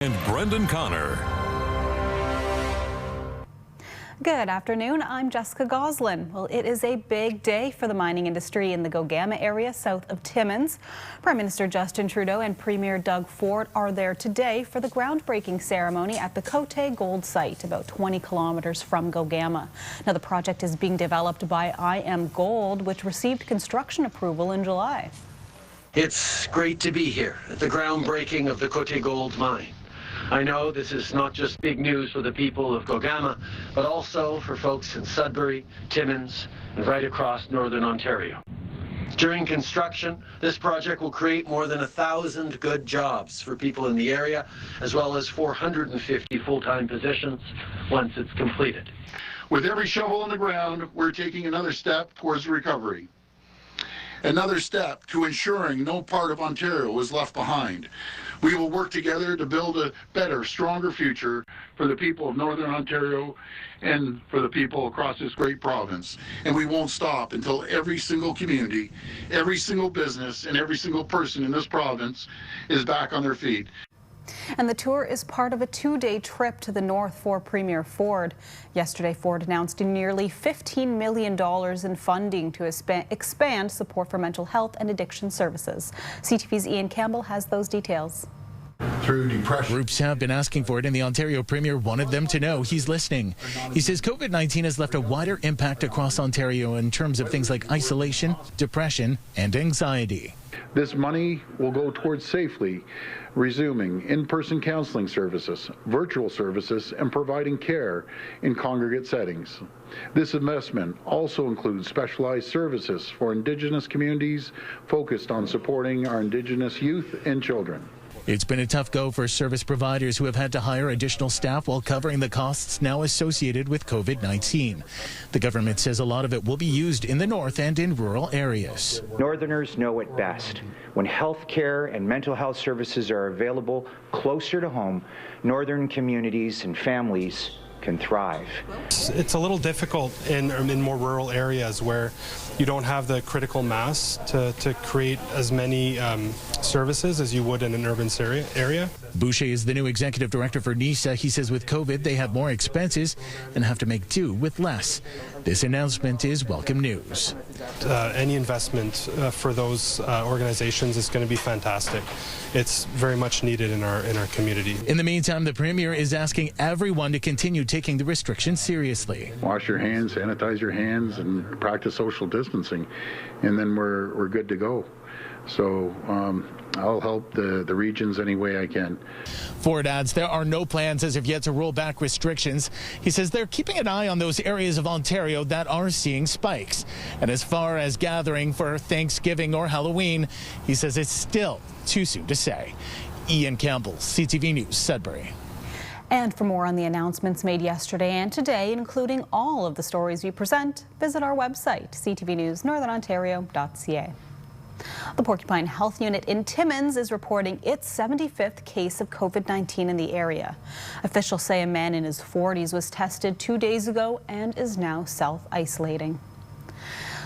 And Brendan Connor. Good afternoon, I'm Jessica Goselin. Well, it is a big day for the mining industry in the Gogama area south of Timmins. Prime Minister Justin Trudeau and Premier Doug Ford are there today for the groundbreaking ceremony at the Côté Gold site, about 20 kilometers from Gogama. Now, the project is being developed by IAMGOLD, which received construction approval in July. It's great to be here at the groundbreaking of the Côté Gold mine. I know this is not just big news for the people of Gogama, but also for folks in Sudbury, Timmins, and right across northern Ontario. During construction, this project will create more than 1,000 good jobs for people in the area, as well as 450 full-time positions once it's completed. With every shovel in the ground, we're taking another step towards recovery. Another step to ensuring no part of Ontario is left behind. We will work together to build a better, stronger future for the people of Northern Ontario and for the people across this great province. And we won't stop until every single community, every single business, and every single person in this province is back on their feet. And the tour is part of a two-day trip to the north for Premier Ford. Yesterday, Ford announced nearly $15 million in funding to expand support for mental health and addiction services. CTV's Ian Campbell has those details. Through depression. Groups have been asking for it, and the Ontario Premier wanted them to know he's listening. He says COVID-19 has left a wider impact across Ontario in terms of things like isolation, depression, and anxiety. This money will go towards safely resuming in-person counseling services, virtual services, and providing care in congregate settings. This investment also includes specialized services for Indigenous communities focused on supporting our Indigenous youth and children. It's been a tough go for service providers who have had to hire additional staff while covering the costs now associated with COVID-19. The government says a lot of it will be used in the north and in rural areas. Northerners know it best. When health care and mental health services are available closer to home, northern communities and families can thrive. It's a little difficult in more rural areas where you don't have the critical mass to create as many services as you would in an urban area. Boucher is the new executive director for NISA. He says with COVID, they have more expenses and have to make do with less. This announcement is welcome news. Any investment for those organizations is going to be fantastic. It's very much needed in our community. In the meantime, the Premier is asking everyone to continue taking the restrictions seriously. Wash your hands, sanitize your hands, and practice social distancing, and then we're good to go. So I'll help the regions any way I can. Ford adds there are no plans as of yet to roll back restrictions. He says they're keeping an eye on those areas of Ontario that are seeing spikes. And as far as gathering for Thanksgiving or Halloween, he says it's still too soon to say. Ian Campbell, CTV News, Sudbury. And for more on the announcements made yesterday and today, including all of the stories we present, visit our website, ctvnewsnorthernontario.ca. The Porcupine Health Unit in Timmins is reporting its 75th case of COVID-19 in the area. Officials say a man in his 40s was tested 2 days ago and is now self-isolating.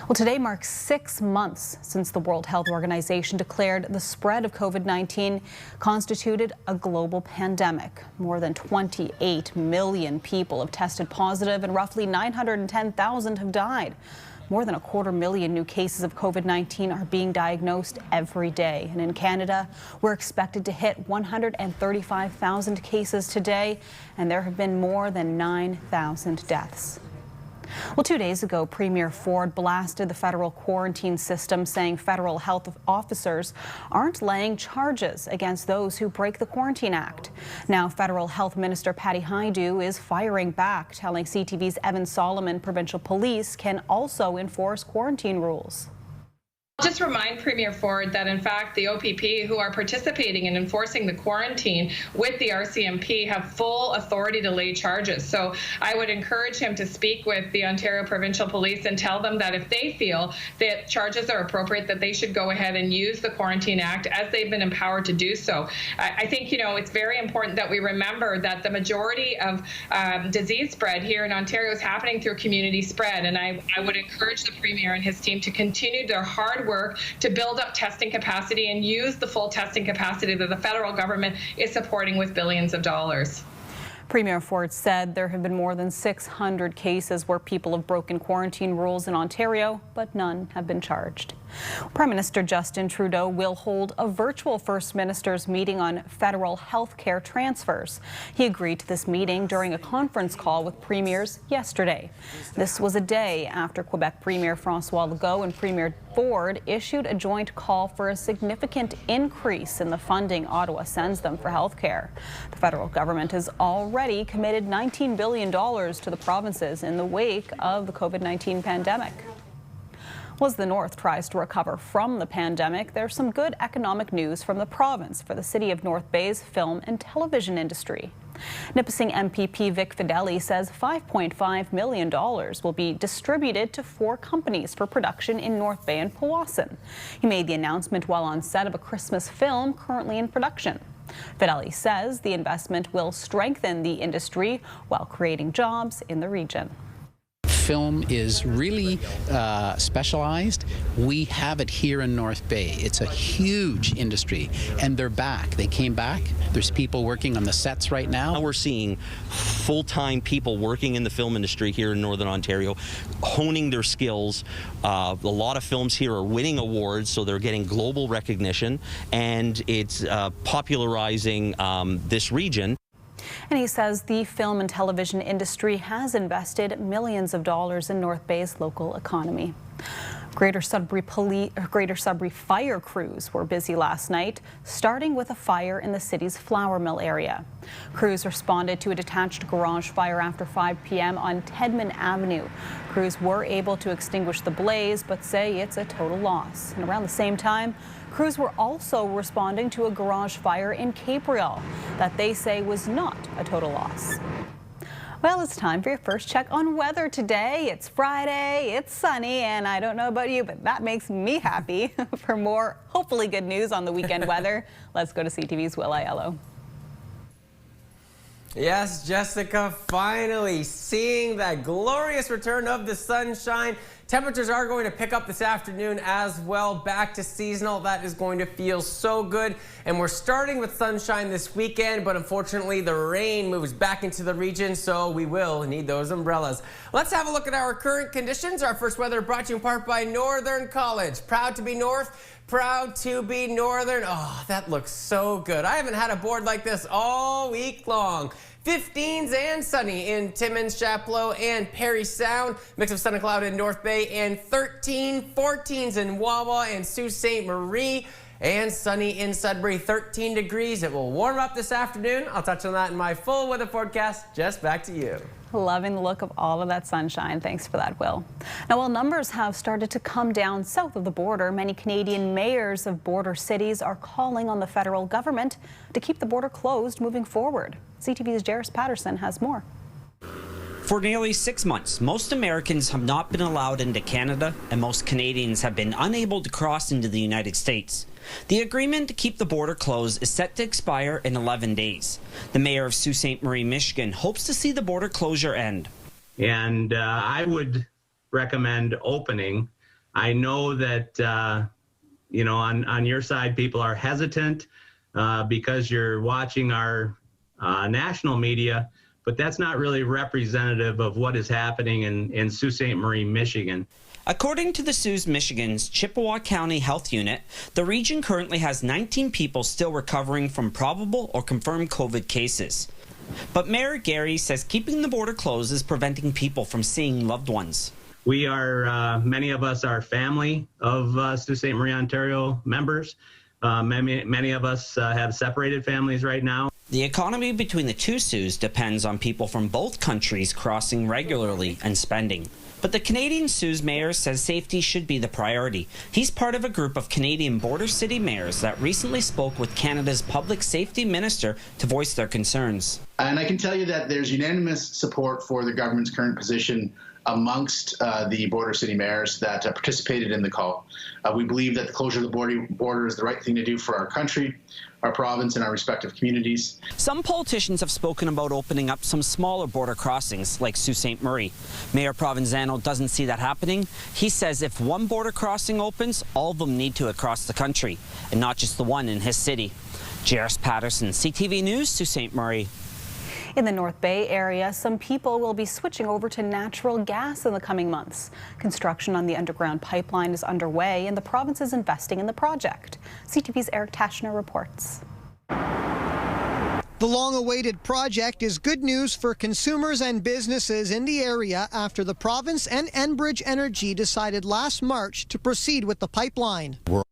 Well, today marks 6 months since the World Health Organization declared the spread of COVID-19 constituted a global pandemic. More than 28 million people have tested positive and roughly 910,000 have died. More than 250,000 new cases of COVID-19 are being diagnosed every day. And in Canada, we're expected to hit 135,000 cases today, and there have been more than 9,000 deaths. Well, 2 days ago, Premier Ford blasted the federal quarantine system, saying federal health officers aren't laying charges against those who break the Quarantine Act. Now, Federal Health Minister Patty Hajdu is firing back, telling CTV's Evan Solomon provincial police can also enforce quarantine rules. Just remind Premier Ford that, in fact, the OPP who are participating in enforcing the quarantine with the RCMP have full authority to lay charges. So I would encourage him to speak with the Ontario Provincial Police and tell them that if they feel that charges are appropriate, that they should go ahead and use the Quarantine Act as they've been empowered to do so. I think, it's very important that we remember that the majority of disease spread here in Ontario is happening through community spread. And I would encourage the Premier and his team to continue their hard work to build up testing capacity and use the full testing capacity that the federal government is supporting with billions of dollars. Premier Ford said there have been more than 600 cases where people have broken quarantine rules in Ontario, but none have been charged. Prime Minister Justin Trudeau will hold a virtual First Minister's meeting on federal health care transfers. He agreed to this meeting during a conference call with premiers yesterday. This was a day after Quebec Premier François Legault and Premier Ford issued a joint call for a significant increase in the funding Ottawa sends them for health care. The federal government has already committed $19 billion to the provinces in the wake of the COVID-19 pandemic. Well, as the North tries to recover from the pandemic, there's some good economic news from the province for the City of North Bay's film and television industry. Nipissing MPP Vic Fideli says $5.5 million will be distributed to 4 companies for production in North Bay and Powassan. He made the announcement while on set of a Christmas film currently in production. Fideli says the investment will strengthen the industry while creating jobs in the region. Film is really specialized. We have it here in North Bay. It's a huge industry, and they're back. They came back. There's people working on the sets right now. We're seeing full-time people working in the film industry here in Northern Ontario, honing their skills. A lot of films here are winning awards, so they're getting global recognition, and it's popularizing this region. And he says the film and television industry has invested millions of dollars in North Bay's local economy. Greater Sudbury fire crews were busy last night, starting with a fire in the city's flour mill area. Crews responded to a detached garage fire after 5 p.m. on Tedman Avenue. Crews were able to extinguish the blaze, but say it's a total loss. And around the same time, crews were also responding to a garage fire in Capreol that they say was not a total loss. Well, it's time for your first check on weather today. It's Friday, it's sunny, and I don't know about you, but that makes me happy. For more, hopefully good news on the weekend weather, let's go to CTV's Will Aiello. Yes, Jessica, finally seeing that glorious return of the sunshine. Temperatures are going to pick up this afternoon as well, back to seasonal. That is going to feel so good. And we're starting with sunshine this weekend, but unfortunately the rain moves back into the region, so we will need those umbrellas. Let's have a look at our current conditions. Our first weather brought to you in part by Northern College. Proud to be North, proud to be Northern. Oh, that looks so good. I haven't had a board like this all week long. 15s and sunny in Timmins, Chapleau, and Parry Sound. Mix of sun and cloud in North Bay, and 14s in Wawa and Sault Ste. Marie. And sunny in Sudbury, 13 degrees. It will warm up this afternoon. I'll touch on that in my full weather forecast. Just back to you. Loving the look of all of that sunshine. Thanks for that, Will. Now, while numbers have started to come down south of the border, many Canadian mayors of border cities are calling on the federal government to keep the border closed moving forward. CTV's Jairus Patterson has more. For nearly 6 months, most Americans have not been allowed into Canada, and most Canadians have been unable to cross into the United States. The agreement to keep the border closed is set to expire in 11 days. The mayor of Sault Ste. Marie, Michigan, hopes to see the border closure end. And I would recommend opening. I know that, on your side, people are hesitant because you're watching our national media, but that's not really representative of what is happening in Sault Ste. Marie, Michigan. According to the Sault Michigan's Chippewa County Health Unit, the region currently has 19 people still recovering from probable or confirmed COVID cases. But Mayor Gary says keeping the border closed is preventing people from seeing loved ones. We are, many of us are family of Sault Ste. Marie, Ontario members. Many of us have separated families right now. The economy between the two Saults depends on people from both countries crossing regularly and spending. But the Canadian Sault mayor says safety should be the priority. He's part of a group of Canadian border city mayors that recently spoke with Canada's public safety minister to voice their concerns. And I can tell you that there's unanimous support for the government's current position amongst the border city mayors that participated in the call. We believe that the closure of the border is the right thing to do for our country, our province, and our respective communities. Some politicians have spoken about opening up some smaller border crossings like Sault Ste. Marie. Mayor Provenzano doesn't see that happening. He says if one border crossing opens, all of them need to across the country, and not just the one in his city. Jairus Patterson, CTV News, Sault Ste. Marie. In the North Bay area, some people will be switching over to natural gas in the coming months. Construction on the underground pipeline is underway, and the province is investing in the project. CTV's Eric Tashner reports. The long-awaited project is good news for consumers and businesses in the area after the province and Enbridge Energy decided last March to proceed with the pipeline. We're